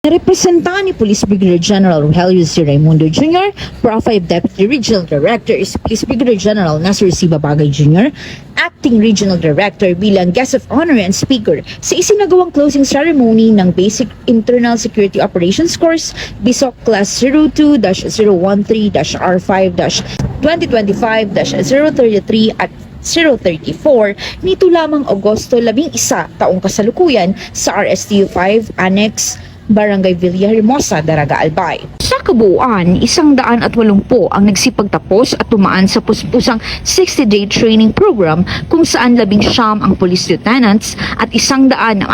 Representa ni Police Brigadier General Rogelio C. Raimundo Jr., Pro 5 Deputy Regional Director is Police Brigadier General Nasir C. Babagay Jr., Acting Regional Director bilang Guest of Honor and Speaker sa isinagawang closing ceremony ng Basic Internal Security Operations Course BISOC Class 02-013-R5-2025-033 at 034 nito lamang Agosto 11 taong kasalukuyan sa RSTU 5 Annex Barangay Villahermosa, Daraga, Albay. Sa kabuuan, 180 ang nagsipagtapos at tumaan sa puspusang 60-day training program kung saan 19 ang police lieutenants at 161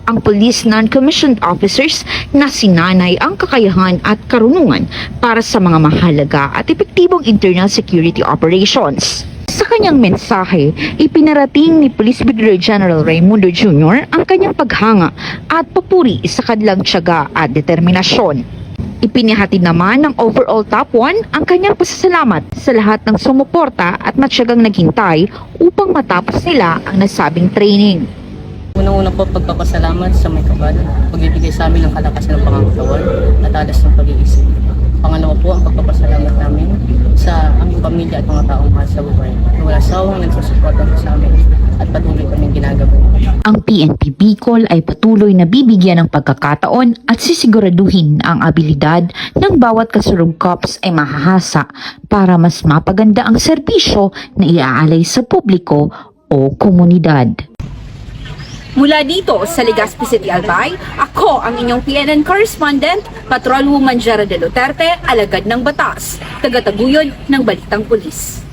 ang police non-commissioned officers na sinanay ang kakayahan at karunungan para sa mga mahalaga at epektibong internal security operations. Sa kanyang mensahe, ipinarating ni Police Brigadier General Raimundo Jr. ang kanyang paghanga at papuri sa kanilang tiyaga at determinasyon. Ipinihatid naman ng overall top 1 ang kanyang pasasalamat sa lahat ng sumuporta at matyagang naghintay upang matapos nila ang nasabing training. Unang-una po pagpapasalamat sa may kabal, pagbibigay sa amin ng kalakasan ng pangangatawan at alas ng pag-iisip. Pangalawa po ang pagpapasalamat namin sa aming pamilya at mga taong mahal sa buhay na wala sawang nagsusuporta sa amin at patuloy kaming ginagawa. Ang PNP Bicol ay patuloy na bibigyan ng pagkakataon at sisiguraduhin ang abilidad ng bawat kasurug cops ay mahahasa para mas mapaganda ang serbisyo na iaalay sa publiko o komunidad. Mula dito sa Legazpi City, Albay, ako ang inyong PNN correspondent, Patrolwoman Jara de Duterte, alagad ng batas, tagataguyod ng Balitang Pulis.